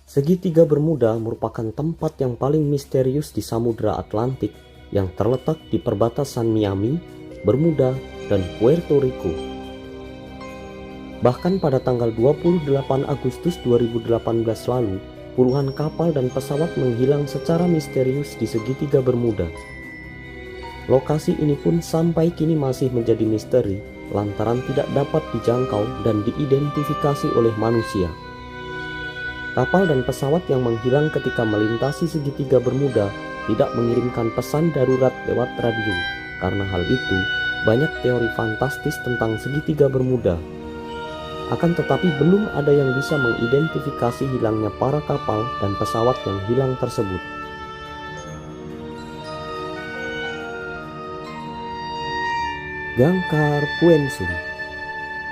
Segitiga Bermuda merupakan tempat yang paling misterius di Samudra Atlantik yang terletak di perbatasan Miami, Bermuda, dan Puerto Rico. Bahkan pada tanggal 28 Agustus 2018 lalu, puluhan kapal dan pesawat menghilang secara misterius di Segitiga Bermuda. Lokasi ini pun sampai kini masih menjadi misteri lantaran tidak dapat dijangkau dan diidentifikasi oleh manusia. Kapal dan pesawat yang menghilang ketika melintasi Segitiga Bermuda tidak mengirimkan pesan darurat lewat radio. Karena hal itu, banyak teori fantastis tentang Segitiga Bermuda. Akan tetapi belum ada yang bisa mengidentifikasi hilangnya para kapal dan pesawat yang hilang tersebut. Gangkar Puensum.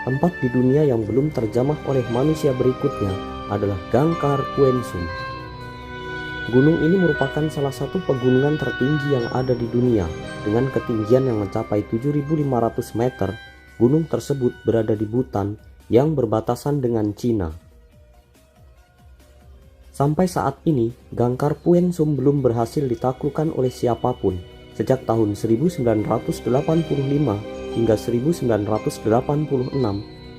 Tempat di dunia yang belum terjamah oleh manusia berikutnya adalah Gangkar Puensum. Gunung ini merupakan salah satu pegunungan tertinggi yang ada di dunia. Dengan ketinggian yang mencapai 7.500 meter, gunung tersebut berada di Butan yang berbatasan dengan Cina. Sampai saat ini, Gangkar Puensum belum berhasil ditaklukkan oleh siapapun. Sejak tahun 1985 hingga 1986,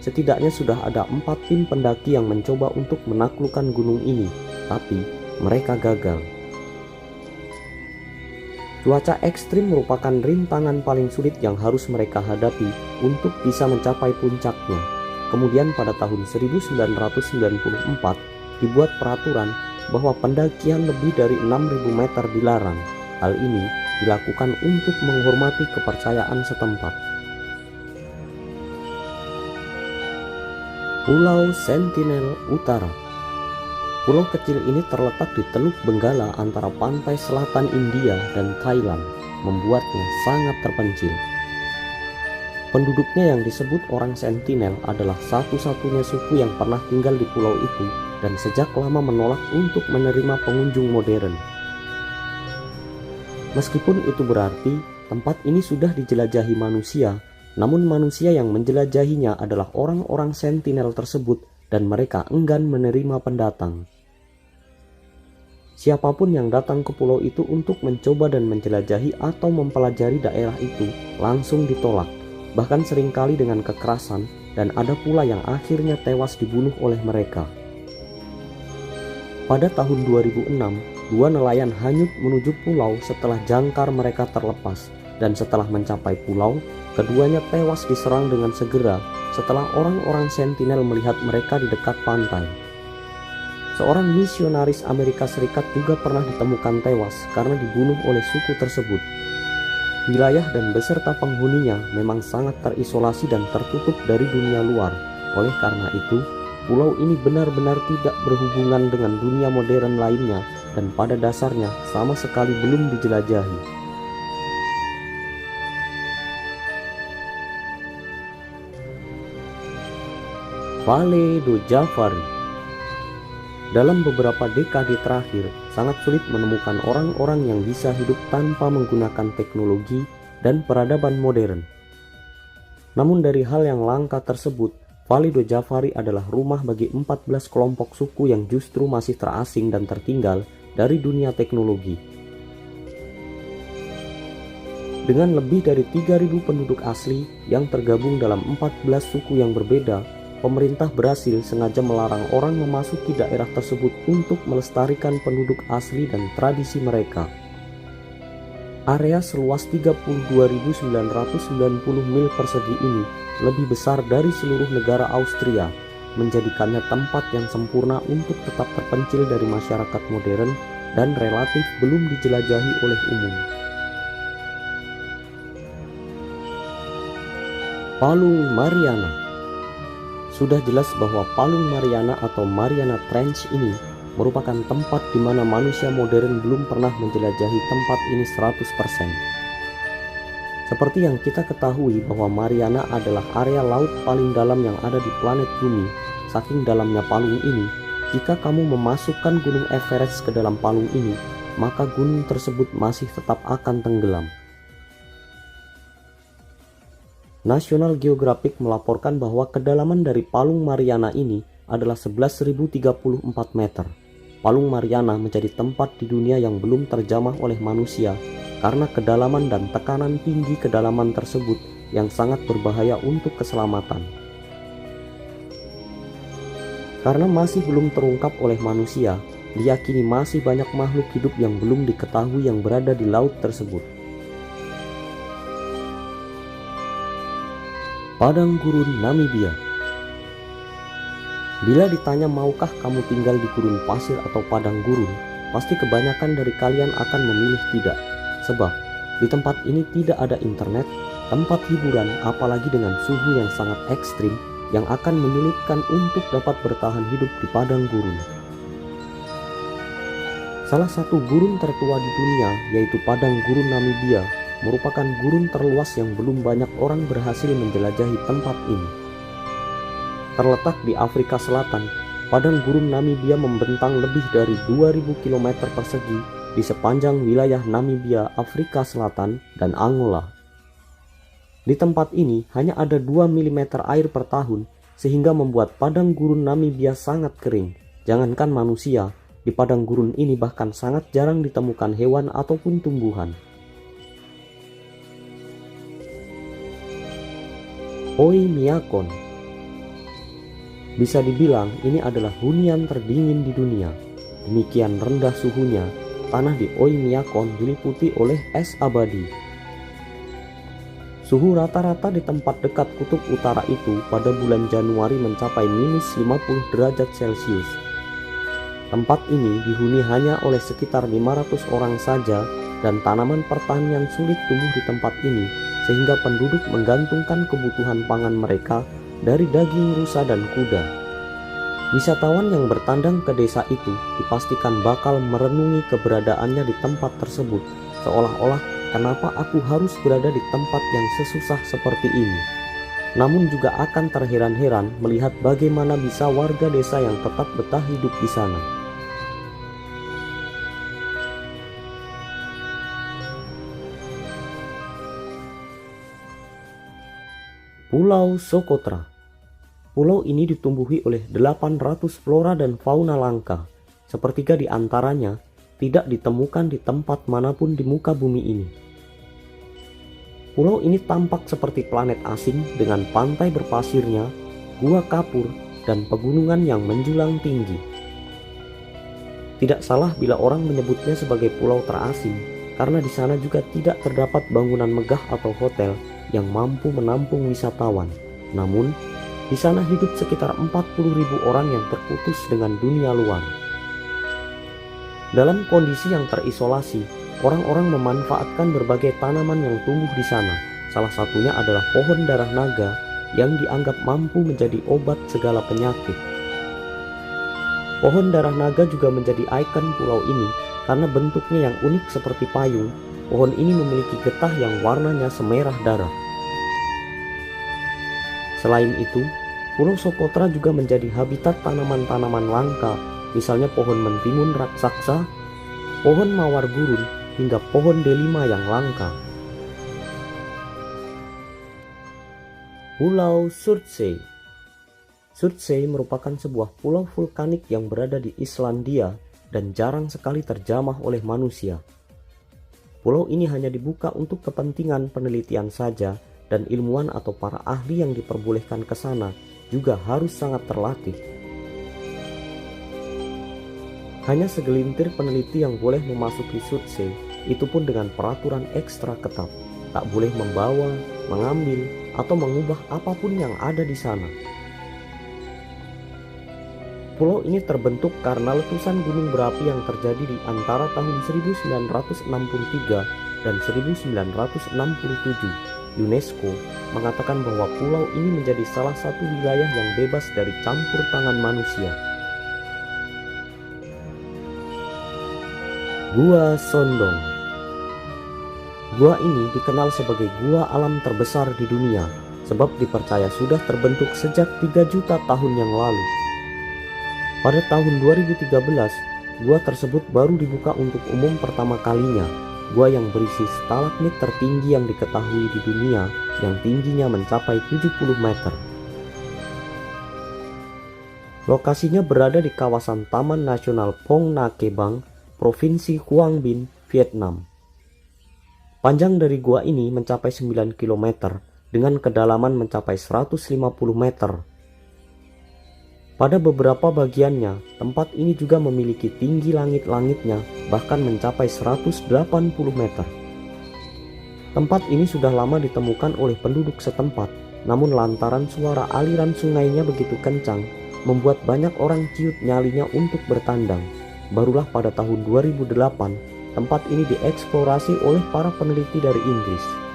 setidaknya sudah ada 4 tim pendaki yang mencoba untuk menaklukkan gunung ini, tapi mereka gagal. Cuaca ekstrim merupakan rintangan paling sulit yang harus mereka hadapi untuk bisa mencapai puncaknya. Kemudian pada tahun 1994 dibuat peraturan bahwa pendakian lebih dari 6.000 meter dilarang. Hal ini dilakukan untuk menghormati kepercayaan setempat. Pulau Sentinel Utara. Pulau kecil ini terletak di Teluk Benggala antara pantai selatan India dan Thailand, membuatnya sangat terpencil. Penduduknya yang disebut orang Sentinel adalah satu-satunya suku yang pernah tinggal di pulau itu dan sejak lama menolak untuk menerima pengunjung modern. Meskipun itu berarti tempat ini sudah dijelajahi manusia, namun manusia yang menjelajahinya adalah orang-orang Sentinel tersebut dan mereka enggan menerima pendatang. Siapapun yang datang ke pulau itu untuk mencoba dan menjelajahi atau mempelajari daerah itu langsung ditolak, bahkan seringkali dengan kekerasan, dan ada pula yang akhirnya tewas dibunuh oleh mereka. Pada tahun 2006, 2 nelayan hanyut menuju pulau setelah jangkar mereka terlepas, dan setelah mencapai pulau, keduanya tewas diserang dengan segera setelah orang-orang Sentinel melihat mereka di dekat pantai. Seorang misionaris Amerika Serikat juga pernah ditemukan tewas karena dibunuh oleh suku tersebut. Wilayah dan beserta penghuninya memang sangat terisolasi dan tertutup dari dunia luar. Oleh karena itu, pulau ini benar-benar tidak berhubungan dengan dunia modern lainnya dan pada dasarnya sama sekali belum dijelajahi. Vale do Javari. Dalam beberapa dekade terakhir, sangat sulit menemukan orang-orang yang bisa hidup tanpa menggunakan teknologi dan peradaban modern. Namun dari hal yang langka tersebut, Vale do Javari adalah rumah bagi 14 kelompok suku yang justru masih terasing dan tertinggal dari dunia teknologi. Dengan lebih dari 3.000 penduduk asli yang tergabung dalam 14 suku yang berbeda, pemerintah berhasil sengaja melarang orang memasuki daerah tersebut untuk melestarikan penduduk asli dan tradisi mereka. Area seluas 32.990 mil persegi ini lebih besar dari seluruh negara Austria, menjadikannya tempat yang sempurna untuk tetap terpencil dari masyarakat modern dan relatif belum dijelajahi oleh umum. Palung Mariana. Sudah jelas bahwa Palung Mariana atau Mariana Trench ini merupakan tempat di mana manusia modern belum pernah menjelajahi tempat ini 100%. Seperti yang kita ketahui bahwa Mariana adalah area laut paling dalam yang ada di planet Bumi. Saking dalamnya palung ini, jika kamu memasukkan gunung Everest ke dalam palung ini, maka gunung tersebut masih tetap akan tenggelam. National Geographic melaporkan bahwa kedalaman dari Palung Mariana ini adalah 11.034 meter. Palung Mariana menjadi tempat di dunia yang belum terjamah oleh manusia karena kedalaman dan tekanan tinggi kedalaman tersebut yang sangat berbahaya untuk keselamatan. Karena masih belum terungkap oleh manusia, diyakini masih banyak makhluk hidup yang belum diketahui yang berada di laut tersebut. Padang gurun Namibia. Bila ditanya maukah kamu tinggal di gurun pasir atau padang gurun, pasti kebanyakan dari kalian akan memilih tidak. Sebab di tempat ini tidak ada internet, tempat hiburan, apalagi dengan suhu yang sangat ekstrim yang akan menyulitkan untuk dapat bertahan hidup di padang gurun. Salah satu gurun tertua di dunia, yaitu padang gurun Namibia, merupakan gurun terluas yang belum banyak orang berhasil menjelajahi tempat ini. Terletak di Afrika Selatan, padang gurun Namibia membentang lebih dari 2000 km persegi di sepanjang wilayah Namibia, Afrika Selatan, dan Angola. Di tempat ini hanya ada 2 mm air per tahun, sehingga membuat padang gurun Namibia sangat kering. Jangankan manusia, di padang gurun ini bahkan sangat jarang ditemukan hewan ataupun tumbuhan. Oymyakon. Bisa dibilang ini adalah hunian terdingin di dunia. Demikian rendah suhunya, tanah di Oymyakon diliputi oleh es abadi. Suhu rata-rata di tempat dekat kutub utara itu pada bulan Januari mencapai minus 50 derajat Celcius. Tempat ini dihuni hanya oleh sekitar 500 orang saja dan tanaman pertanian sulit tumbuh di tempat ini sehingga penduduk menggantungkan kebutuhan pangan mereka dari daging rusa dan kuda. Wisatawan yang bertandang ke desa itu dipastikan bakal merenungi keberadaannya di tempat tersebut, seolah-olah kenapa aku harus berada di tempat yang sesusah seperti ini. Namun juga akan terheran-heran melihat bagaimana bisa warga desa yang tetap betah hidup di sana. Pulau Socotra. Pulau ini ditumbuhi oleh 800 flora dan fauna langka. Sepertiga di antaranya tidak ditemukan di tempat manapun di muka bumi ini. Pulau ini tampak seperti planet asing dengan pantai berpasirnya, gua kapur, dan pegunungan yang menjulang tinggi. Tidak salah bila orang menyebutnya sebagai pulau terasing, karena di sana juga tidak terdapat bangunan megah atau hotel yang mampu menampung wisatawan. Namun, di sana hidup sekitar 40.000 orang yang terputus dengan dunia luar. Dalam kondisi yang terisolasi, orang-orang memanfaatkan berbagai tanaman yang tumbuh di sana. Salah satunya adalah pohon darah naga yang dianggap mampu menjadi obat segala penyakit. Pohon darah naga juga menjadi ikon pulau ini karena bentuknya yang unik seperti payung. Pohon ini memiliki getah yang warnanya semerah darah. Selain itu, Pulau Socotra juga menjadi habitat tanaman-tanaman langka, misalnya pohon mentimun raksasa, pohon mawar gurun, hingga pohon delima yang langka. Pulau Surtsey. Surtsey merupakan sebuah pulau vulkanik yang berada di Islandia dan jarang sekali terjamah oleh manusia. Pulau ini hanya dibuka untuk kepentingan penelitian saja, dan ilmuwan atau para ahli yang diperbolehkan ke sana juga harus sangat terlatih. Hanya segelintir peneliti yang boleh memasuki Surtsey, itu pun dengan peraturan ekstra ketat. Tak boleh membawa, mengambil, atau mengubah apapun yang ada di sana. Pulau ini terbentuk karena letusan gunung berapi yang terjadi di antara tahun 1963 dan 1967. UNESCO mengatakan bahwa pulau ini menjadi salah satu wilayah yang bebas dari campur tangan manusia. Gua Sondong. Gua ini dikenal sebagai gua alam terbesar di dunia sebab dipercaya sudah terbentuk sejak 3 juta tahun yang lalu. Pada tahun 2013, gua tersebut baru dibuka untuk umum pertama kalinya. Gua yang berisi stalagmit tertinggi yang diketahui di dunia yang tingginya mencapai 70 meter. Lokasinya berada di kawasan Taman Nasional Phong Nha Ke Bang, Provinsi Quang Binh, Vietnam. Panjang dari gua ini mencapai 9 km dengan kedalaman mencapai 150 meter. Pada beberapa bagiannya, tempat ini juga memiliki tinggi langit-langitnya bahkan mencapai 180 meter. Tempat ini sudah lama ditemukan oleh penduduk setempat, namun lantaran suara aliran sungainya begitu kencang, membuat banyak orang ciut nyalinya untuk bertandang. Barulah pada tahun 2008, tempat ini dieksplorasi oleh para peneliti dari Inggris.